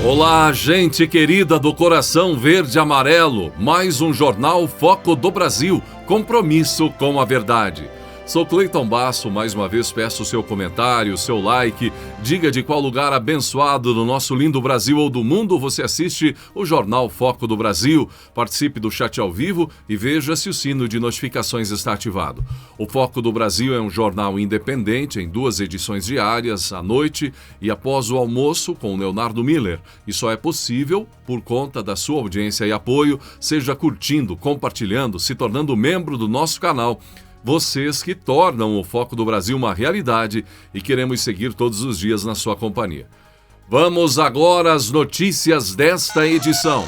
Olá, gente querida do coração verde e amarelo, mais um jornal Foco do Brasil, compromisso com a verdade. Sou Cleiton Basso, mais uma vez peço o seu comentário, o seu like, diga de qual lugar abençoado do nosso lindo Brasil ou do mundo você assiste o jornal Foco do Brasil, participe do chat ao vivo e veja se o sino de notificações está ativado. O Foco do Brasil é um jornal independente em 2 edições diárias, à noite e após o almoço com Leonardo Miller. E só é possível por conta da sua audiência e apoio, seja curtindo, compartilhando, se tornando membro do nosso canal. Vocês que tornam o Foco do Brasil uma realidade e queremos seguir todos os dias na sua companhia. Vamos agora às notícias desta edição.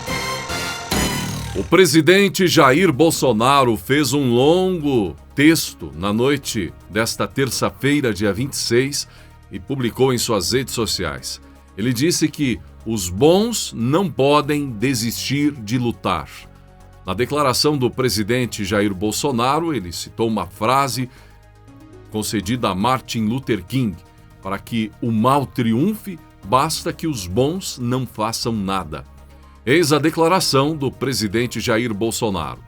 O presidente Jair Bolsonaro fez um longo texto na noite desta terça-feira, dia 26, e publicou em suas redes sociais. Ele disse que os bons não podem desistir de lutar. Na declaração do presidente Jair Bolsonaro, ele citou uma frase concedida a Martin Luther King: para que o mal triunfe, basta que os bons não façam nada. Eis a declaração do presidente Jair Bolsonaro.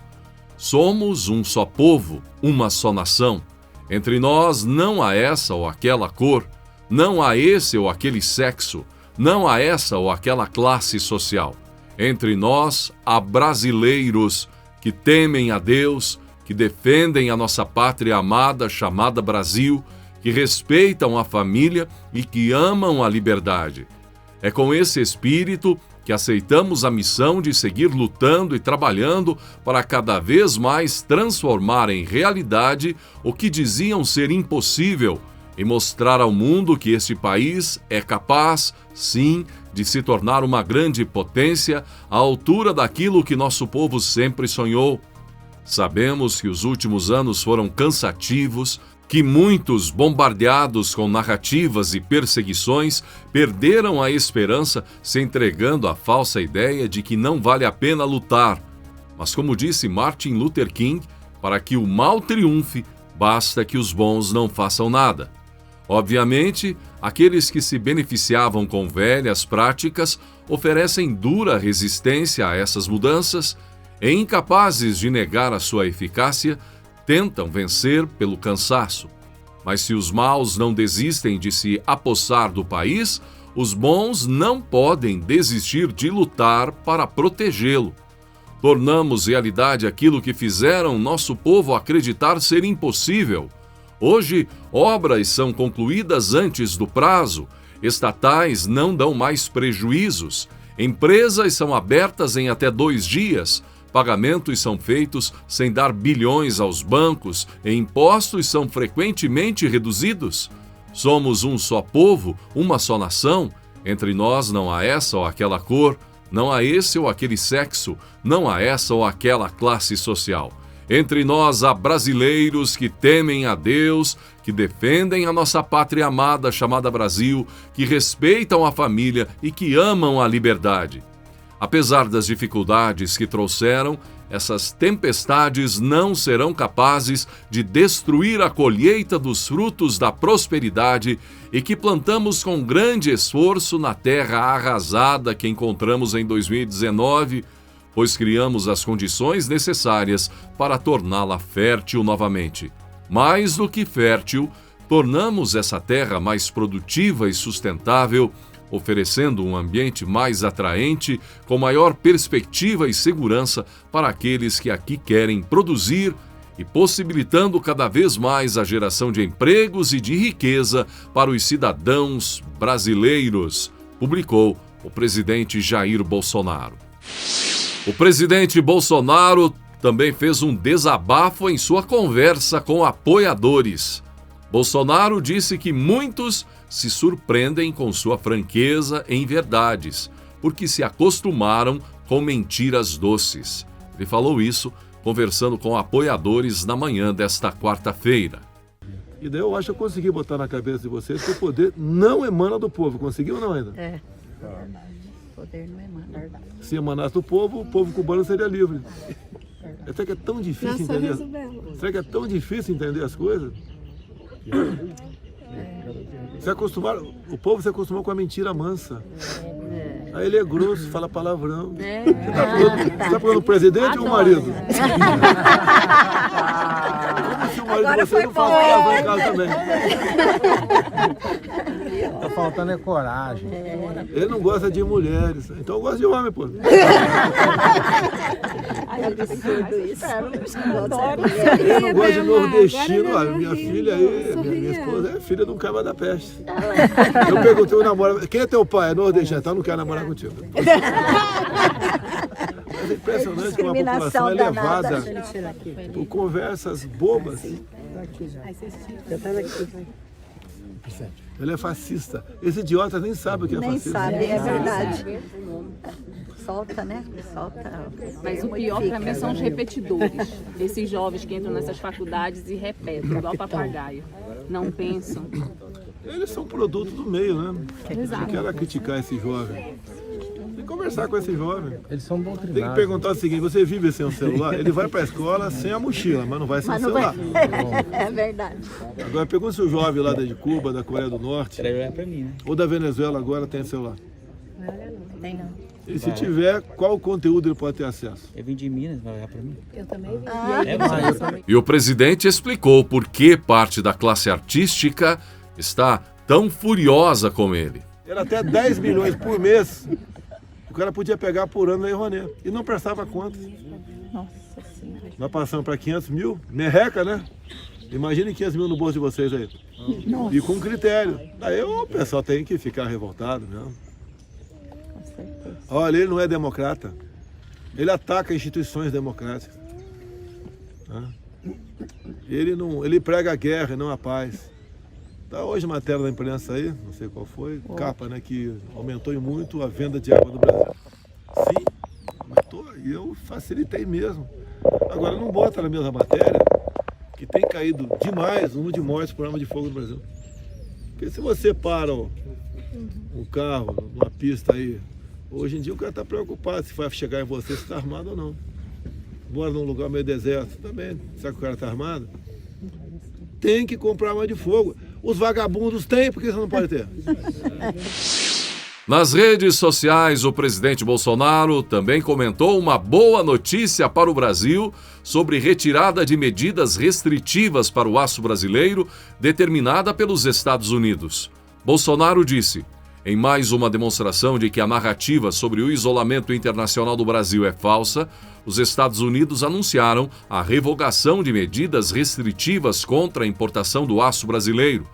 Somos um só povo, uma só nação. Entre nós não há essa ou aquela cor, não há esse ou aquele sexo, não há essa ou aquela classe social. Entre nós há brasileiros que temem a Deus, que defendem a nossa pátria amada chamada Brasil, que respeitam a família e que amam a liberdade. É com esse espírito que aceitamos a missão de seguir lutando e trabalhando para cada vez mais transformar em realidade o que diziam ser impossível e mostrar ao mundo que este país é capaz, sim, de se tornar uma grande potência à altura daquilo que nosso povo sempre sonhou. Sabemos que os últimos anos foram cansativos, que muitos, bombardeados com narrativas e perseguições, perderam a esperança, se entregando à falsa ideia de que não vale a pena lutar. Mas como disse Martin Luther King, para que o mal triunfe, basta que os bons não façam nada. Obviamente, aqueles que se beneficiavam com velhas práticas oferecem dura resistência a essas mudanças e, incapazes de negar a sua eficácia, tentam vencer pelo cansaço. Mas se os maus não desistem de se apossar do país, os bons não podem desistir de lutar para protegê-lo. Tornamos realidade aquilo que fizeram nosso povo acreditar ser impossível. Hoje, obras são concluídas antes do prazo, estatais não dão mais prejuízos, empresas são abertas em até 2 dias, pagamentos são feitos sem dar bilhões aos bancos e impostos são frequentemente reduzidos. Somos um só povo, uma só nação, entre nós não há essa ou aquela cor, não há esse ou aquele sexo, não há essa ou aquela classe social. Entre nós há brasileiros que temem a Deus, que defendem a nossa pátria amada chamada Brasil, que respeitam a família e que amam a liberdade. Apesar das dificuldades que trouxeram, essas tempestades não serão capazes de destruir a colheita dos frutos da prosperidade e que plantamos com grande esforço na terra arrasada que encontramos em 2019, pois criamos as condições necessárias para torná-la fértil novamente. Mais do que fértil, tornamos essa terra mais produtiva e sustentável, oferecendo um ambiente mais atraente, com maior perspectiva e segurança para aqueles que aqui querem produzir e possibilitando cada vez mais a geração de empregos e de riqueza para os cidadãos brasileiros, publicou o presidente Jair Bolsonaro. O presidente Bolsonaro também fez um desabafo em sua conversa com apoiadores. Bolsonaro disse que muitos se surpreendem com sua franqueza em verdades, porque se acostumaram com mentiras doces. Ele falou isso conversando com apoiadores na manhã desta quarta-feira. E daí eu acho que eu consegui botar na cabeça de vocês que o poder não emana do povo. Conseguiu ou não ainda? É verdade. O poder não emana, verdade. Se emanasse do povo, o povo cubano seria livre. Será que é tão difícil entender? Será que é tão difícil entender as coisas? O povo se acostumou com a mentira mansa. Aí ele é grosso, fala palavrão. Você tá falando o presidente ou o marido? Como se o marido de você não fala palavrão em casa também? Tá faltando é coragem. Ele não gosta de mulheres, então eu gosto de homem, pô. Ele não gosta de nordestino. Olha, minha filha aí, minha esposa é filha de um cabra da peste. Eu perguntei ao namorado, quem é teu pai? É nordestino, então não quero namorar contigo. Mas é impressionante como a população é levada por conversas bobas. Ele é fascista. Esse idiota nem sabe o que é fascista. Nem sabe, é verdade. Solta, né? Solta. Mas o pior para mim são os repetidores. Esses jovens que entram nessas faculdades e repetem, igual papagaio. Não pensam. Eles são produto do meio, né? Exato. Não quero criticar esse jovem. Tem que conversar com esse jovem. Eles são doutrinados. Tem que perguntar o seguinte, você vive sem o celular? Ele vai para a escola sem a mochila, mas não vai sem o celular. É verdade. Agora pergunta se o jovem lá de Cuba, da Coreia do Norte, ou da Venezuela agora tem celular. Tem não. E se tiver, qual conteúdo ele pode ter acesso? Eu vim de Minas, vai olhar para mim. Eu também vi. E o presidente explicou por que parte da classe artística está tão furiosa com ele. Era até 10 milhões por mês. O cara podia pegar por ano na Rouanet. E não prestava conta. Nossa Senhora. Nós passamos para 500 mil. Merreca, né? Imagine 500 mil no bolso de vocês aí. Nossa. E com critério. Daí o pessoal tem que ficar revoltado mesmo. Com certeza. Olha, ele não é democrata. Ele ataca instituições democráticas. Ele prega a guerra e não a paz. Tá hoje matéria da imprensa aí, não sei qual foi, capa, né, que aumentou em muito a venda de água do Brasil. Sim, aumentou e eu facilitei mesmo. Agora não bota na mesma matéria que tem caído demais o número de mortes por arma de fogo no Brasil. Porque se você para um carro numa pista aí, hoje em dia o cara está preocupado se vai chegar em você, se está armado ou não. Mora num lugar meio deserto, também, será que o cara está armado? Tem que comprar arma de fogo. Os vagabundos têm, por que você não pode ter? Nas redes sociais, o presidente Bolsonaro também comentou uma boa notícia para o Brasil sobre retirada de medidas restritivas para o aço brasileiro determinada pelos Estados Unidos. Bolsonaro disse: em mais uma demonstração de que a narrativa sobre o isolamento internacional do Brasil é falsa, os Estados Unidos anunciaram a revogação de medidas restritivas contra a importação do aço brasileiro.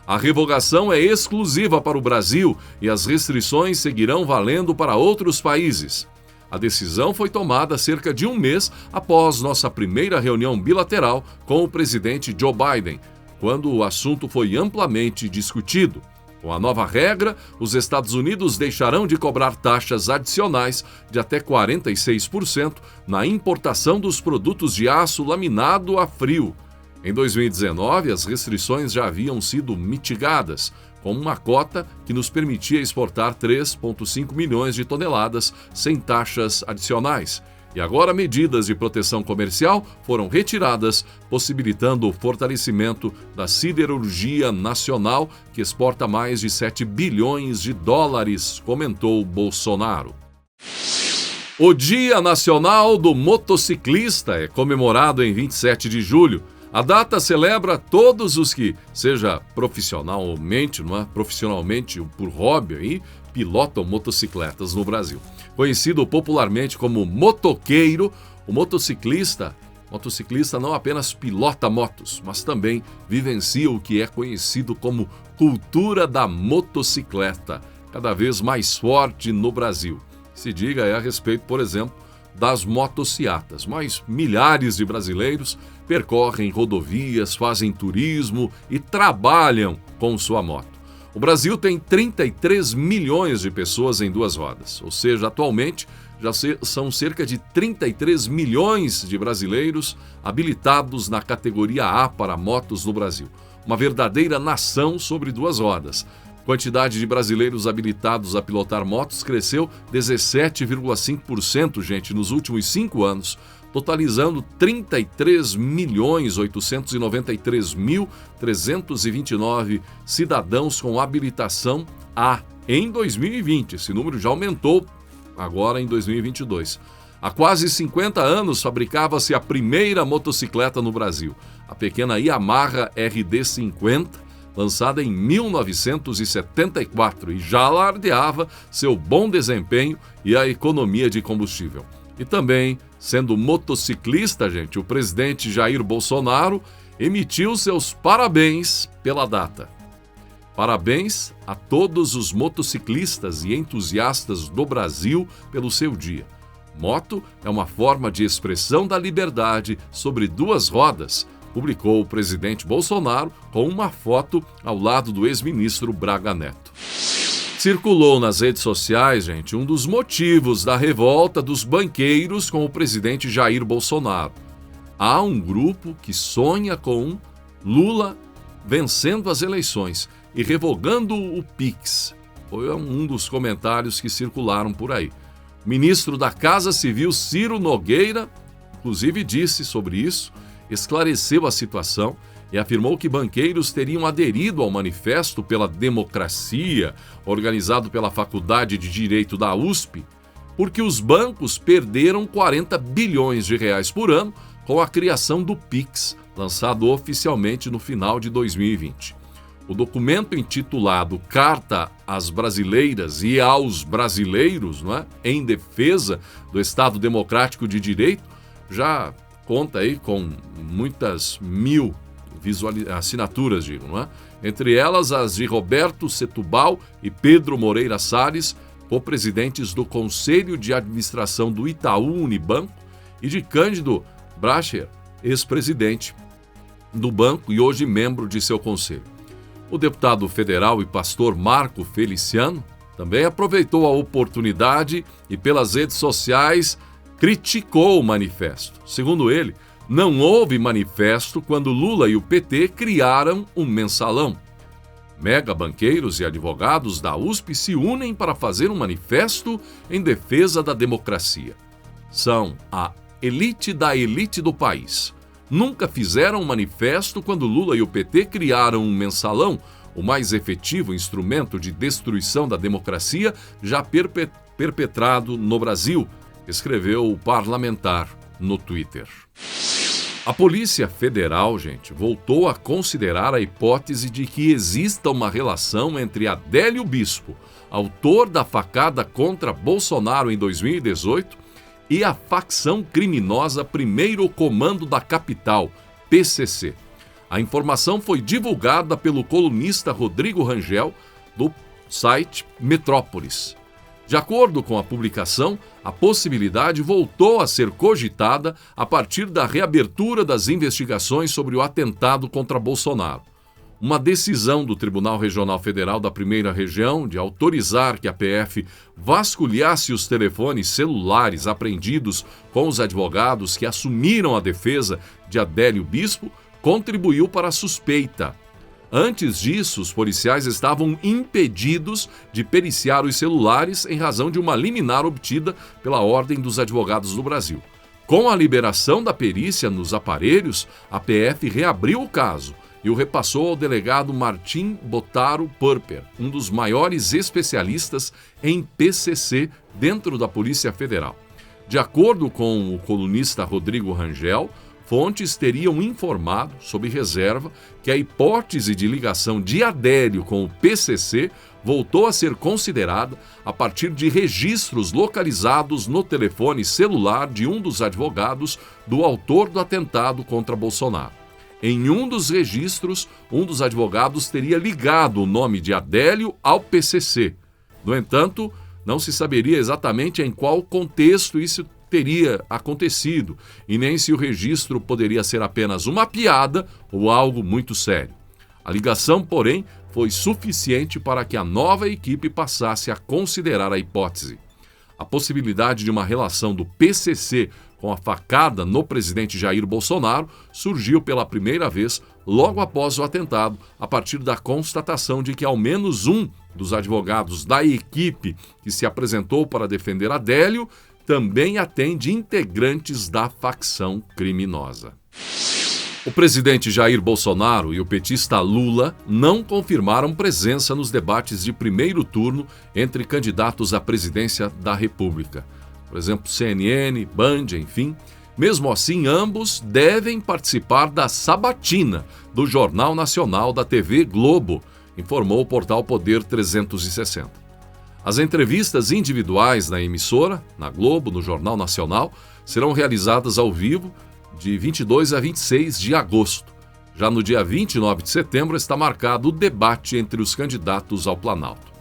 A revogação é exclusiva para o Brasil e as restrições seguirão valendo para outros países. A decisão foi tomada cerca de um mês após nossa primeira reunião bilateral com o presidente Joe Biden, quando o assunto foi amplamente discutido. Com a nova regra, os Estados Unidos deixarão de cobrar taxas adicionais de até 46% na importação dos produtos de aço laminado a frio. Em 2019, as restrições já haviam sido mitigadas, com uma cota que nos permitia exportar 3,5 milhões de toneladas sem taxas adicionais. E agora medidas de proteção comercial foram retiradas, possibilitando o fortalecimento da siderurgia nacional, que exporta mais de 7 bilhões de dólares, comentou Bolsonaro. O Dia Nacional do Motociclista é comemorado em 27 de julho. A data celebra todos os que, seja profissionalmente ou por hobby, aí, pilotam motocicletas no Brasil. Conhecido popularmente como motoqueiro, o motociclista não apenas pilota motos, mas também vivencia o que é conhecido como cultura da motocicleta, cada vez mais forte no Brasil. Se diga a respeito, por exemplo, das motociatas, mas milhares de brasileiros percorrem rodovias, fazem turismo e trabalham com sua moto. O Brasil tem 33 milhões de pessoas em duas rodas, ou seja, atualmente já são cerca de 33 milhões de brasileiros habilitados na categoria A para motos no Brasil. Uma verdadeira nação sobre duas rodas. A quantidade de brasileiros habilitados a pilotar motos cresceu 17,5%, gente, nos últimos 5 anos, totalizando 33.893.329 cidadãos com habilitação A em 2020. Esse número já aumentou agora em 2022. Há quase 50 anos fabricava-se a primeira motocicleta no Brasil, a pequena Yamaha RD50, lançada em 1974 e já alardeava seu bom desempenho e a economia de combustível. E também, sendo motociclista, gente, o presidente Jair Bolsonaro emitiu seus parabéns pela data. Parabéns a todos os motociclistas e entusiastas do Brasil pelo seu dia. Moto é uma forma de expressão da liberdade sobre duas rodas, publicou o presidente Bolsonaro com uma foto ao lado do ex-ministro Braga Neto. Circulou nas redes sociais, gente, um dos motivos da revolta dos banqueiros com o presidente Jair Bolsonaro. Há um grupo que sonha com Lula vencendo as eleições e revogando o PIX. Foi um dos comentários que circularam por aí. O ministro da Casa Civil, Ciro Nogueira, inclusive disse sobre isso, esclareceu a situação e afirmou que banqueiros teriam aderido ao Manifesto pela Democracia, organizado pela Faculdade de Direito da USP, porque os bancos perderam 40 bilhões de reais por ano com a criação do PIX, lançado oficialmente no final de 2020. O documento intitulado Carta às Brasileiras e aos Brasileiros, em defesa do Estado Democrático de Direito, já conta aí com muitas mil assinaturas, entre elas as de Roberto Setúbal e Pedro Moreira Salles, co-presidentes do Conselho de Administração do Itaú Unibanco, e de Cândido Bracher, ex-presidente do banco e hoje membro de seu conselho. O deputado federal e pastor Marco Feliciano também aproveitou a oportunidade e pelas redes sociais criticou o manifesto. Segundo ele, não houve manifesto quando Lula e o PT criaram um mensalão. Mega banqueiros e advogados da USP se unem para fazer um manifesto em defesa da democracia. São a elite da elite do país. Nunca fizeram um manifesto quando Lula e o PT criaram um mensalão, o mais efetivo instrumento de destruição da democracia já perpetrado no Brasil, escreveu o parlamentar no Twitter. A Polícia Federal, gente, voltou a considerar a hipótese de que exista uma relação entre Adélio Bispo, autor da facada contra Bolsonaro em 2018, e a facção criminosa Primeiro Comando da Capital, PCC. A informação foi divulgada pelo colunista Rodrigo Rangel, do site Metrópolis. De acordo com a publicação, a possibilidade voltou a ser cogitada a partir da reabertura das investigações sobre o atentado contra Bolsonaro. Uma decisão do Tribunal Regional Federal da Primeira Região de autorizar que a PF vasculhasse os telefones celulares apreendidos com os advogados que assumiram a defesa de Adélio Bispo contribuiu para a suspeita. Antes disso, os policiais estavam impedidos de periciar os celulares em razão de uma liminar obtida pela Ordem dos Advogados do Brasil. Com a liberação da perícia nos aparelhos, a PF reabriu o caso e o repassou ao delegado Martim Botaro Purper, um dos maiores especialistas em PCC dentro da Polícia Federal. De acordo com o colunista Rodrigo Rangel, fontes teriam informado, sob reserva, que a hipótese de ligação de Adélio com o PCC voltou a ser considerada a partir de registros localizados no telefone celular de um dos advogados do autor do atentado contra Bolsonaro. Em um dos registros, um dos advogados teria ligado o nome de Adélio ao PCC. No entanto, não se saberia exatamente em qual contexto isso teria acontecido e nem se o registro poderia ser apenas uma piada ou algo muito sério. A ligação, porém, foi suficiente para que a nova equipe passasse a considerar a hipótese. A possibilidade de uma relação do PCC com a facada no presidente Jair Bolsonaro surgiu pela primeira vez logo após o atentado, a partir da constatação de que ao menos um dos advogados da equipe que se apresentou para defender Adélio também atende integrantes da facção criminosa. O presidente Jair Bolsonaro e o petista Lula não confirmaram presença nos debates de primeiro turno entre candidatos à presidência da República. Por exemplo, CNN, Band, enfim. Mesmo assim, ambos devem participar da sabatina do Jornal Nacional da TV Globo, informou o portal Poder 360. As entrevistas individuais na emissora, na Globo, no Jornal Nacional, serão realizadas ao vivo de 22 a 26 de agosto. Já no dia 29 de setembro está marcado o debate entre os candidatos ao Planalto.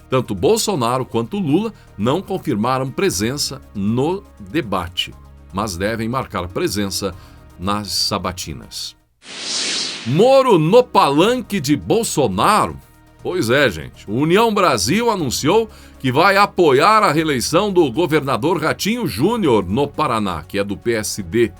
Tanto Bolsonaro quanto Lula não confirmaram presença no debate, mas devem marcar presença nas sabatinas. Moro no palanque de Bolsonaro? Pois é, gente. O União Brasil anunciou que vai apoiar a reeleição do governador Ratinho Júnior no Paraná, que é do PSD.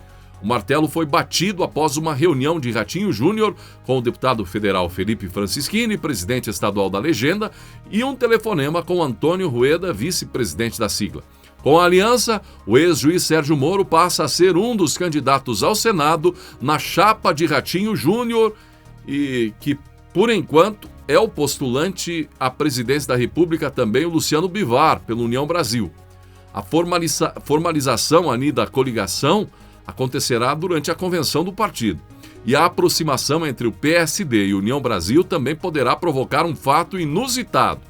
O martelo foi batido após uma reunião de Ratinho Júnior com o deputado federal Felipe Francischini, presidente estadual da legenda, e um telefonema com Antônio Rueda, vice-presidente da sigla. Com a aliança, o ex-juiz Sérgio Moro passa a ser um dos candidatos ao Senado na chapa de Ratinho Júnior e que, por enquanto, é o postulante à presidência da República também o Luciano Bivar, pela União Brasil. A formalização ali da coligação acontecerá durante a convenção do partido. E a aproximação entre o PSD e União Brasil também poderá provocar um fato inusitado.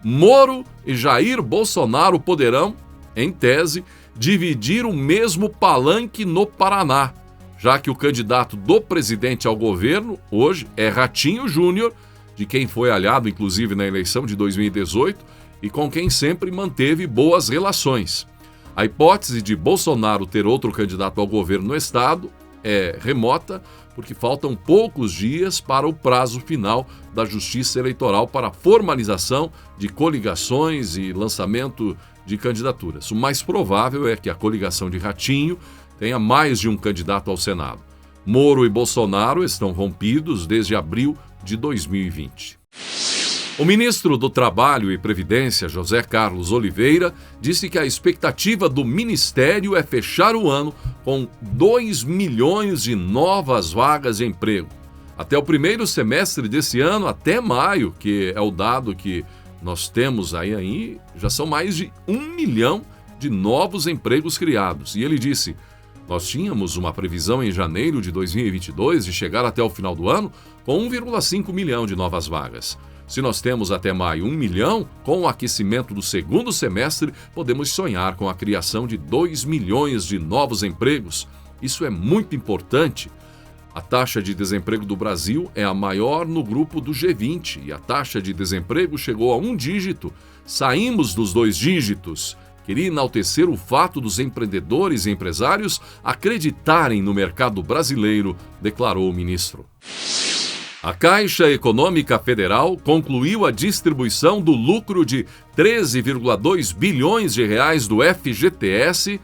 Moro e Jair Bolsonaro poderão, em tese, dividir o mesmo palanque no Paraná, já que o candidato do presidente ao governo, hoje, é Ratinho Júnior, de quem foi aliado, inclusive, na eleição de 2018 e com quem sempre manteve boas relações. A hipótese de Bolsonaro ter outro candidato ao governo no estado é remota, porque faltam poucos dias para o prazo final da Justiça Eleitoral para a formalização de coligações e lançamento de candidaturas. O mais provável é que a coligação de Ratinho tenha mais de um candidato ao Senado. Moro e Bolsonaro estão rompidos desde abril de 2020. O ministro do Trabalho e Previdência, José Carlos Oliveira, disse que a expectativa do ministério é fechar o ano com 2 milhões de novas vagas de emprego. Até o primeiro semestre desse ano, até maio, que é o dado que nós temos aí, já são mais de 1 milhão de novos empregos criados. E ele disse: nós tínhamos uma previsão em janeiro de 2022 de chegar até o final do ano com 1,5 milhão de novas vagas. Se nós temos até maio 1 milhão, com o aquecimento do segundo semestre, podemos sonhar com a criação de 2 milhões de novos empregos. Isso é muito importante. A taxa de desemprego do Brasil é a maior no grupo do G20 e a taxa de desemprego chegou a 1 dígito. Saímos dos 2 dígitos. Queria enaltecer o fato dos empreendedores e empresários acreditarem no mercado brasileiro, declarou o ministro. A Caixa Econômica Federal concluiu a distribuição do lucro de 13,2 bilhões de reais do FGTS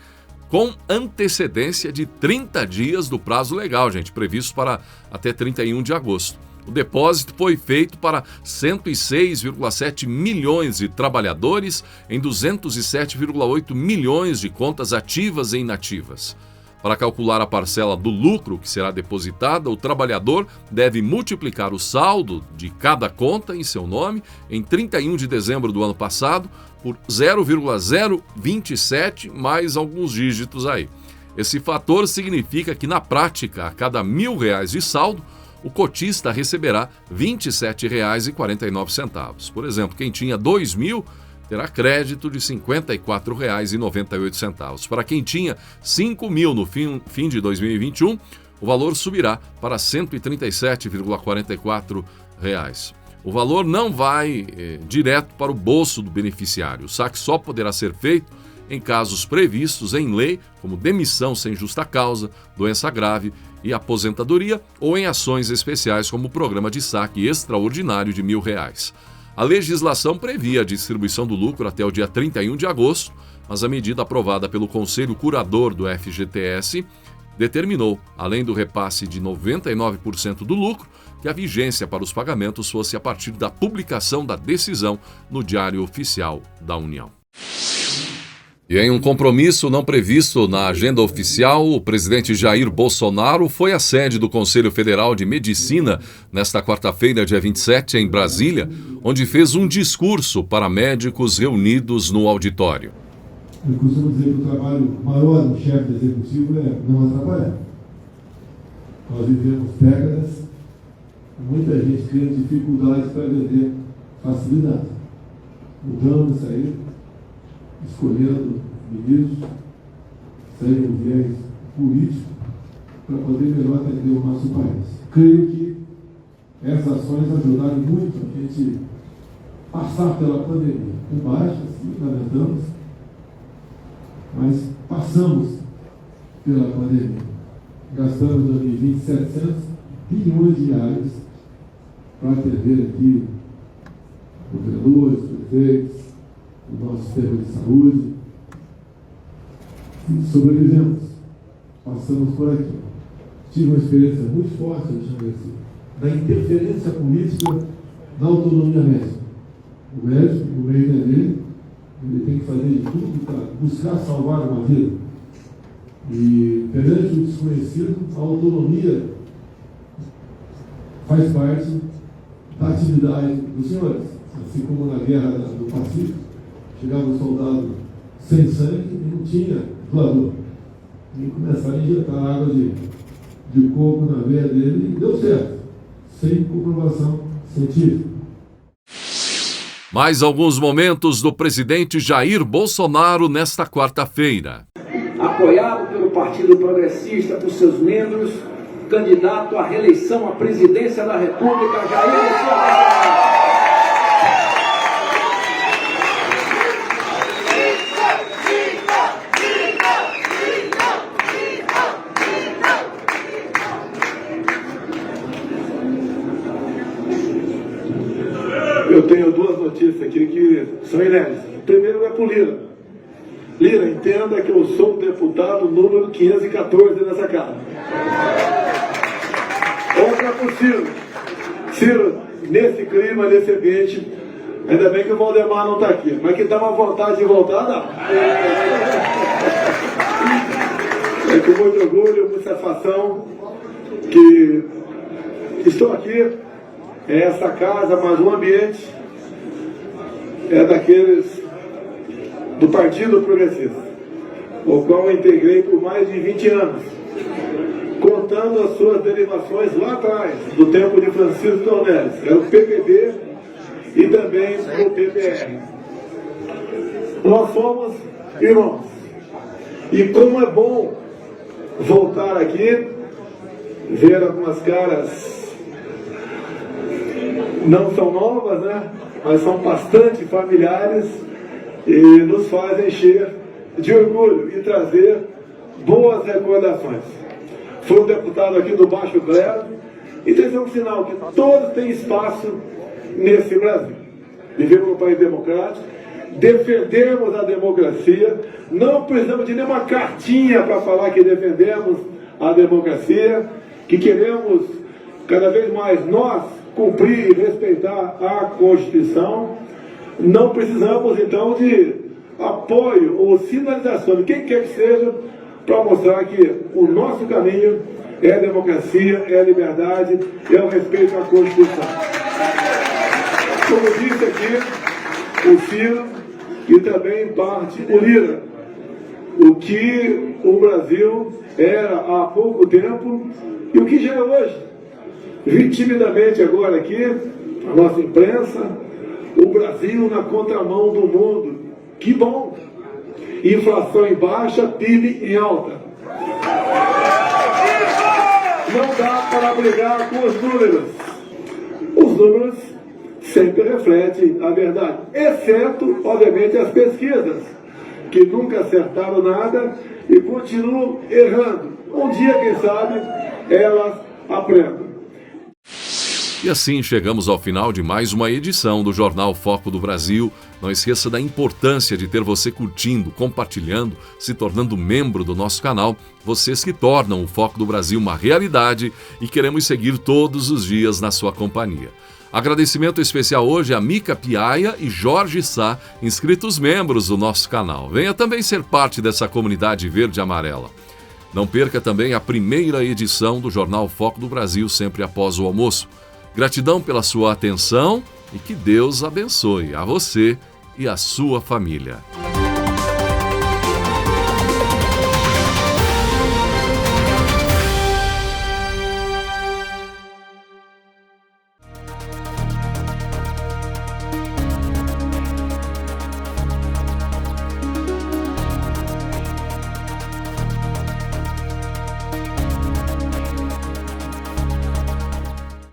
com antecedência de 30 dias do prazo legal, previsto para até 31 de agosto. O depósito foi feito para 106,7 milhões de trabalhadores em 207,8 milhões de contas ativas e inativas. Para calcular a parcela do lucro que será depositada, o trabalhador deve multiplicar o saldo de cada conta em seu nome em 31 de dezembro do ano passado por 0,027 mais alguns dígitos aí. Esse fator significa que, na prática, a cada R$1.000 de saldo, o cotista receberá R$ 27,49. Por exemplo, quem tinha 2.000 terá crédito de R$ 54,98. Para quem tinha 5.000 no fim de 2021, o valor subirá para R$ 137,44. O valor não vai direto para o bolso do beneficiário. O saque só poderá ser feito em casos previstos em lei, como demissão sem justa causa, doença grave e aposentadoria, ou em ações especiais como o programa de saque extraordinário de R$1.000. A legislação previa a distribuição do lucro até o dia 31 de agosto, mas a medida aprovada pelo Conselho Curador do FGTS determinou, além do repasse de 99% do lucro, que a vigência para os pagamentos fosse a partir da publicação da decisão no Diário Oficial da União. E em um compromisso não previsto na agenda oficial, o presidente Jair Bolsonaro foi à sede do Conselho Federal de Medicina nesta quarta-feira, dia 27, em Brasília, onde fez um discurso para médicos reunidos no auditório. Eu costumo dizer que o trabalho maior do chefe executivo é não atrapalhar. Nós vivemos décadas, muita gente tendo dificuldades para vender facilidade. Mudamos isso aí, escolhendo ministros, sem um viés político, para poder melhor atender o nosso país. Creio que essas ações ajudaram muito a gente passar pela pandemia. Com baixas, lamentamos, mas passamos pela pandemia. Gastamos em 2020 700 bilhões de reais para atender aqui governadores, prefeitos, o nosso sistema de saúde. E sobrevivemos. Passamos por aqui. Tive uma experiência muito forte, da interferência política na autonomia médica. O médico, no meio dele, ele tem que fazer de tudo para buscar salvar uma vida. E perante o desconhecido, a autonomia faz parte da atividade dos senhores. Assim como na guerra do Pacífico, chegava um soldado sem sangue e não tinha doador. E começaram a injetar água de coco na veia dele e deu certo, sem comprovação científica. Mais alguns momentos do presidente Jair Bolsonaro nesta quarta-feira. Apoiado pelo Partido Progressista, por seus membros, candidato à reeleição à presidência da República, Jair Bolsonaro. Eu tenho duas notícias aqui que são inéditas. Primeiro é para o Lira. Lira, entenda que eu sou o deputado número 514 nessa casa. Outra para o Ciro. Ciro, nesse clima, nesse ambiente, ainda bem que o Valdemar não está aqui, mas que dá uma vontade de voltar, dá. É com muito orgulho, muita satisfação que estou aqui. É essa casa, mas o ambiente é daqueles do Partido Progressista, o qual eu integrei por mais de 20 anos, contando as suas derivações lá atrás, do tempo de Francisco Dornelles, era o PPB e também o PPR. Nós somos irmãos. E como é bom voltar aqui, ver algumas caras não são novas, né? Mas são bastante familiares e nos fazem encher de orgulho e trazer boas recordações. Fui um deputado aqui do Baixo Clero e tem um sinal que todos têm espaço nesse Brasil. Vivemos num país democrático, defendemos a democracia, não precisamos de nenhuma cartinha para falar que defendemos a democracia, que queremos cada vez mais nós cumprir e respeitar a Constituição. Não precisamos, então, de apoio ou sinalização de quem quer que seja para mostrar que o nosso caminho é a democracia, é a liberdade, é o respeito à Constituição. Como disse aqui o Ciro e também, em parte, o Lira, o que o Brasil era há pouco tempo e o que já é hoje. Vi timidamente agora aqui, a nossa imprensa, o Brasil na contramão do mundo. Que bom! Inflação em baixa, PIB em alta. Não dá para brigar com os números. Os números sempre refletem a verdade, exceto, obviamente, as pesquisas, que nunca acertaram nada e continuam errando. Um dia, quem sabe, elas aprendem. E assim chegamos ao final de mais uma edição do Jornal Foco do Brasil. Não esqueça da importância de ter você curtindo, compartilhando, se tornando membro do nosso canal. Vocês que tornam o Foco do Brasil uma realidade e queremos seguir todos os dias na sua companhia. Agradecimento especial hoje a Mica Piaia e Jorge Sá, inscritos membros do nosso canal. Venha também ser parte dessa comunidade verde e amarela. Não perca também a primeira edição do Jornal Foco do Brasil, sempre após o almoço. Gratidão pela sua atenção e que Deus abençoe a você e a sua família.